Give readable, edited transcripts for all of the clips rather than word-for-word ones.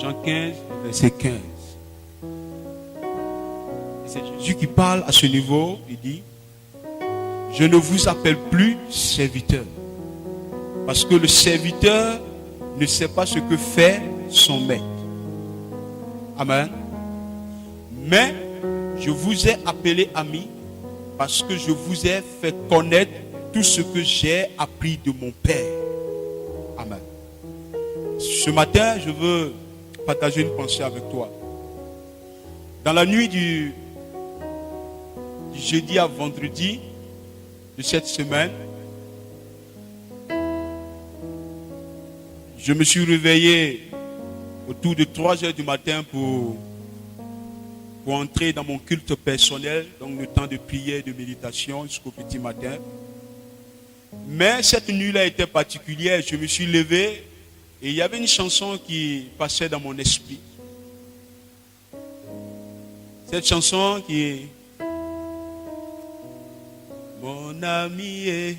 Jean 15, verset 15. C'est Jésus qui parle à ce niveau. Il dit, je ne vous appelle plus serviteur. Parce que le serviteur ne sait pas ce que fait son maître. Amen. Mais je vous ai appelé ami parce que je vous ai fait connaître tout ce que j'ai appris de mon Père. Amen. Ce matin, je veux partager une pensée avec toi. Dans la nuit du jeudi à vendredi de cette semaine, je me suis réveillé autour de 3 heures du matin pour entrer dans mon culte personnel, donc le temps de prière, de méditation jusqu'au petit matin. Mais cette nuit-là était particulière. Je me suis levé et il y avait une chanson qui passait dans mon esprit. Cette chanson qui est mon ami,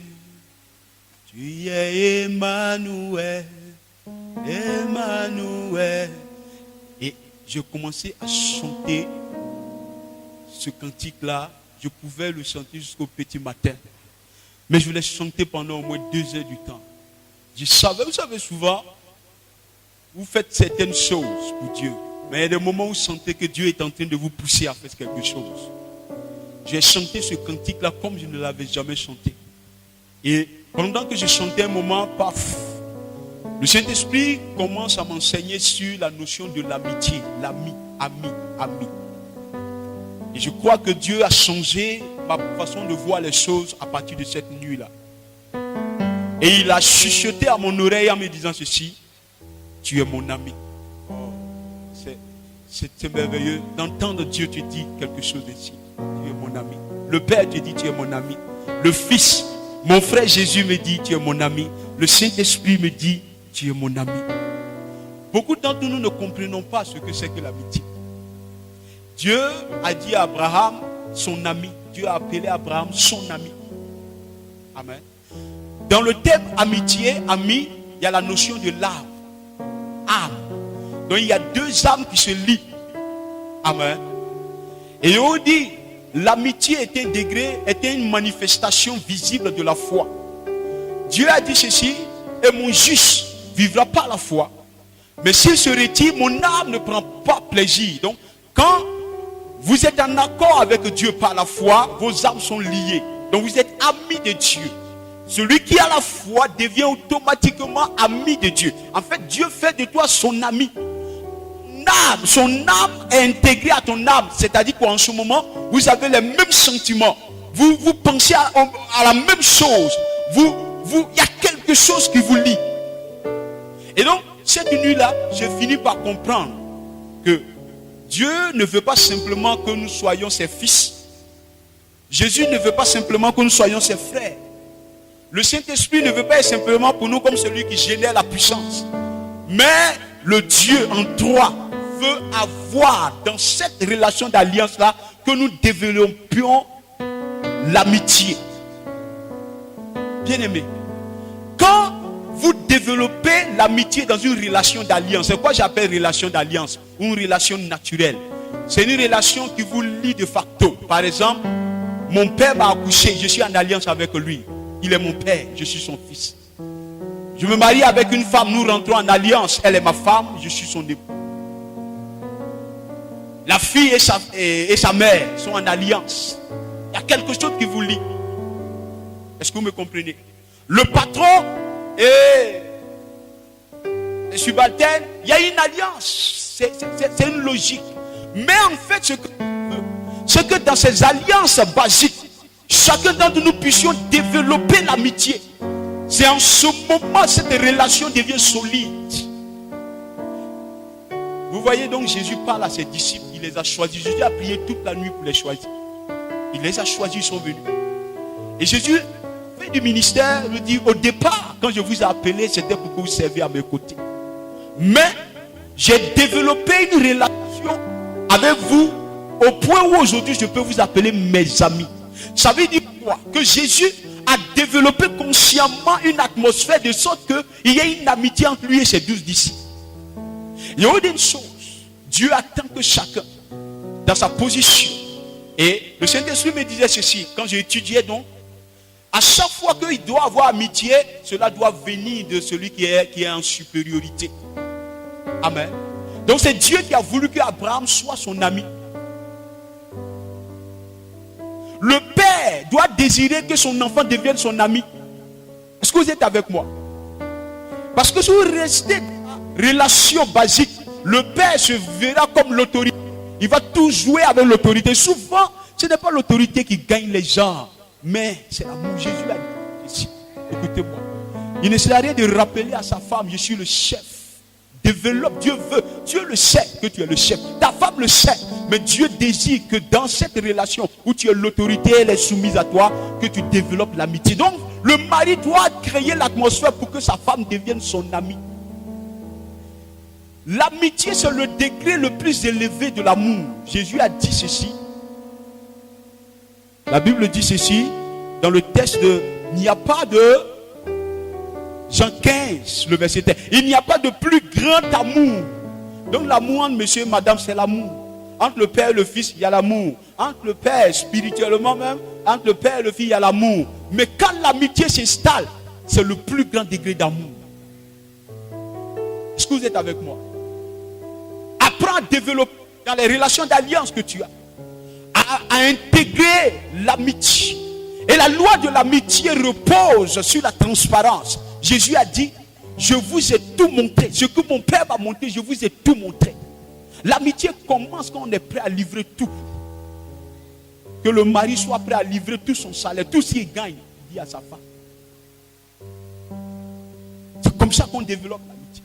tu es Emmanuel, Emmanuel. Et je commençais à chanter ce cantique-là. Je pouvais le chanter jusqu'au petit matin. Mais je l'ai chanté pendant au moins 2 heures du temps. Je savais, vous savez souvent, vous faites certaines choses pour Dieu. Mais il y a des moments où vous sentez que Dieu est en train de vous pousser à faire quelque chose. J'ai chanté ce cantique-là comme je ne l'avais jamais chanté. Et pendant que je chantais un moment, paf, le Saint-Esprit commence à m'enseigner sur la notion de l'amitié. L'ami, ami. Et je crois que Dieu a changé ma façon de voir les choses à partir de cette nuit-là. Et il a chuchoté à mon oreille en me disant ceci: tu es mon ami. Oh, c'est merveilleux d'entendre Dieu te dire quelque chose ici. Tu es mon ami. Le Père te dit tu es mon ami. Le Fils, mon frère Jésus me dit tu es mon ami. Le Saint-Esprit me dit tu es mon ami. Beaucoup d'entre nous ne comprenons pas ce que c'est que l'amitié. Dieu a dit à Abraham son ami. Dieu a appelé Abraham son ami. Amen. Dans le terme amitié, ami, il y a la notion de l'âme. Âme. Donc il y a 2 âmes qui se lient. Amen. Et on dit, l'amitié était une manifestation visible de la foi. Dieu a dit ceci: et mon juste vivra par la foi. Mais s'il se retire, mon âme ne prend pas plaisir. Donc, quand vous êtes en accord avec Dieu par la foi, vos âmes sont liées. Donc, vous êtes amis de Dieu. Celui qui a la foi devient automatiquement ami de Dieu. En fait, Dieu fait de toi son ami. Son âme est intégrée à ton âme. C'est-à-dire qu'en ce moment, vous avez les mêmes sentiments. Vous pensez à la même chose. Il y a quelque chose qui vous lie. Et donc, cette nuit-là, j'ai fini par comprendre que Dieu ne veut pas simplement que nous soyons ses fils. Jésus ne veut pas simplement que nous soyons ses frères. Le Saint-Esprit ne veut pas être simplement pour nous comme celui qui génère la puissance. Mais le Dieu en toi veut avoir dans cette relation d'alliance-là que nous développions l'amitié. Bien-aimé, quand vous développez l'amitié dans une relation d'alliance, c'est quoi j'appelle relation d'alliance? Ou une relation naturelle. C'est une relation qui vous lie de facto. Par exemple, mon père m'a accouché, je suis en alliance avec lui. Il est mon père, je suis son fils. Je me marie avec une femme, nous rentrons en alliance. Elle est ma femme, je suis son époux. La fille et sa mère sont en alliance. Il y a quelque chose qui vous lie. Est-ce que vous me comprenez? Le patron et les subalternes, il y a une alliance. C'est une logique. Mais en fait, ce que dans ces alliances basiques, chacun d'entre nous puissions développer l'amitié. C'est en ce moment que cette relation devient solide. Vous voyez donc, Jésus parle à ses disciples, il les a choisis. Jésus a prié toute la nuit pour les choisir. Il les a choisis, ils sont venus. Et Jésus fait du ministère, il dit, au départ, quand je vous ai appelé, c'était pour que vous serviez à mes côtés. Mais j'ai développé une relation avec vous au point où aujourd'hui je peux vous appeler mes amis. Ça veut dire quoi? Que Jésus a développé consciemment une atmosphère de sorte qu'il y ait une amitié entre lui et ses 12 disciples. Il y a une chose, Dieu attend que chacun, dans sa position, et le Saint-Esprit me disait ceci, quand j'ai étudié donc, à chaque fois qu'il doit avoir amitié, cela doit venir de celui qui est en supériorité. Amen. Donc c'est Dieu qui a voulu qu'Abraham soit son ami. Le père doit désirer que son enfant devienne son ami. Est-ce que vous êtes avec moi? Parce que si vous restez dans la relation basique, le père se verra comme l'autorité. Il va tout jouer avec l'autorité. Souvent, ce n'est pas l'autorité qui gagne les gens, mais c'est l'amour. Jésus a dit, écoutez-moi, il ne sert à rien de rappeler à sa femme, je suis le chef. Développe, Dieu veut, Dieu le sait que tu es le chef. Ta femme le sait, mais Dieu désire que dans cette relation où tu es l'autorité, elle est soumise à toi, que tu développes l'amitié. Donc, le mari doit créer l'atmosphère pour que sa femme devienne son amie. L'amitié, c'est le degré le plus élevé de l'amour. Jésus a dit ceci. La Bible dit ceci dans le texte de il n'y a pas de Jean 15, le verset 1. Il n'y a pas de plus grand amour. Donc l'amour entre monsieur et madame, c'est l'amour. Entre le père et le fils, il y a l'amour. Entre le père, spirituellement même, entre le père et le fils, il y a l'amour. Mais quand l'amitié s'installe, c'est le plus grand degré d'amour. Est-ce que vous êtes avec moi? Apprends à développer dans les relations d'alliance que tu as, à intégrer l'amitié. Et la loi de l'amitié repose sur la transparence. Jésus a dit, je vous ai tout montré. Ce que mon Père m'a montré, je vous ai tout montré. L'amitié commence quand on est prêt à livrer tout. Que le mari soit prêt à livrer tout son salaire, tout ce qu'il gagne, il dit à sa femme. C'est comme ça qu'on développe l'amitié.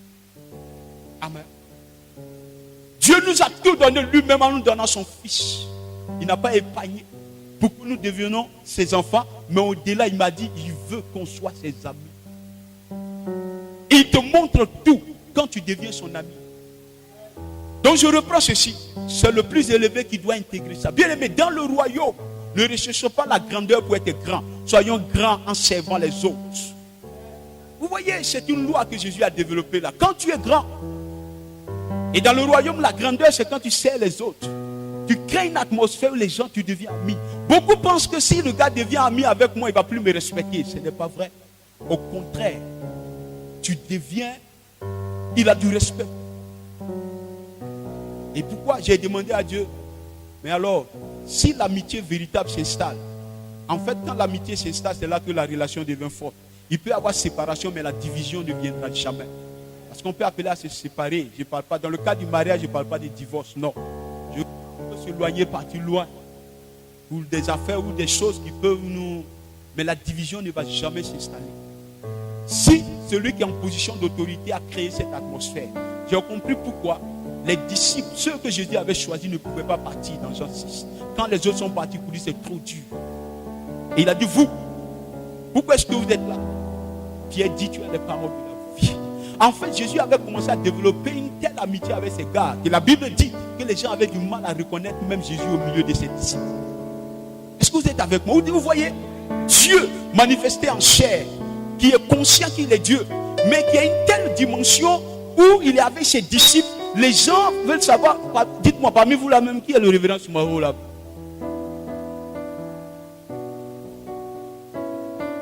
Amen. Dieu nous a tout donné lui-même en nous donnant son Fils. Il n'a pas épargné pour que nous devenions ses enfants, mais au-delà, il m'a dit, il veut qu'on soit ses amis. Il te montre tout quand tu deviens son ami. Donc je reprends ceci. C'est le plus élevé qui doit intégrer ça. Bien aimé, dans le royaume, ne recherchez pas la grandeur pour être grand. Soyons grands en servant les autres. Vous voyez, c'est une loi que Jésus a développée là. Quand tu es grand, et dans le royaume, la grandeur, c'est quand tu sers les autres. Tu crées une atmosphère où les gens, tu deviens ami. Beaucoup pensent que si le gars devient ami avec moi, il ne va plus me respecter. Ce n'est pas vrai. Au contraire, tu deviens, il a du respect. Et pourquoi j'ai demandé à Dieu, mais alors, si l'amitié véritable s'installe, en fait, quand l'amitié s'installe, c'est là que la relation devient forte. Il peut y avoir séparation, mais la division ne viendra jamais. Parce qu'on peut appeler à se séparer. Je ne parle pas, dans le cas du mariage, je ne parle pas de divorce, non. Je peux s'éloigner, partir loin. Pour des affaires ou des choses qui peuvent nous... Mais la division ne va jamais s'installer. Si celui qui est en position d'autorité a créé cette atmosphère, j'ai compris pourquoi les disciples, ceux que Jésus avait choisis, ne pouvaient pas partir dans Jean 6. Quand les autres sont partis, pour lui, c'est trop dur. Et il a dit, vous, pourquoi est-ce que vous êtes là? Pierre dit, tu as les paroles de la vie. En fait, Jésus avait commencé à développer une telle amitié avec ses gars. Et la Bible dit que les gens avaient du mal à reconnaître même Jésus au milieu de ses disciples. Est-ce que vous êtes avec moi? Vous voyez, Dieu manifesté en chair, qui est conscient qu'il est Dieu, mais qui a une telle dimension où il est avec ses disciples. Les gens veulent savoir, dites-moi, parmi vous là même, qui est le révérend Soumaro là?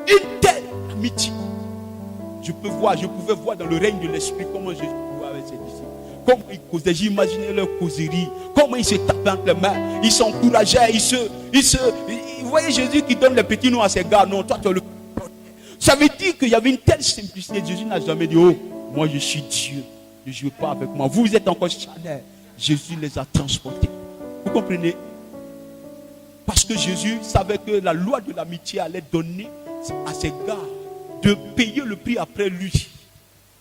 Une telle amitié. Je pouvais voir dans le règne de l'esprit comment Jésus pouvait avec ses disciples. Comment ils causaient, j'imaginais leur causerie. Comment ils se tapaient entre les mains. Ils s'encourageaient, vous voyez Jésus qui donne les petits noms à ses gars. Non, toi tu as le... Ça veut dire qu'il y avait une telle simplicité. Jésus n'a jamais dit, oh, moi je suis Dieu. Ne jouez pas avec moi. Vous êtes encore charnel. Jésus les a transportés. Vous comprenez? Parce que Jésus savait que la loi de l'amitié allait donner à ses gars de payer le prix après lui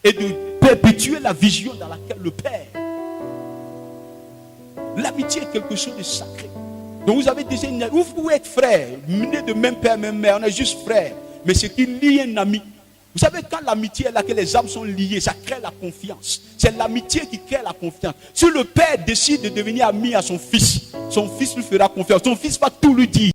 et de perpétuer la vision dans laquelle le Père. L'amitié est quelque chose de sacré. Donc vous avez déjà une... Vous pouvez être frères, nés de même père, même mère, on est juste frères. Mais ce qui lie un ami. Vous savez, quand l'amitié est là, que les âmes sont liées, ça crée la confiance. C'est l'amitié qui crée la confiance. Si le père décide de devenir ami à son fils lui fera confiance. Son fils va tout lui dire.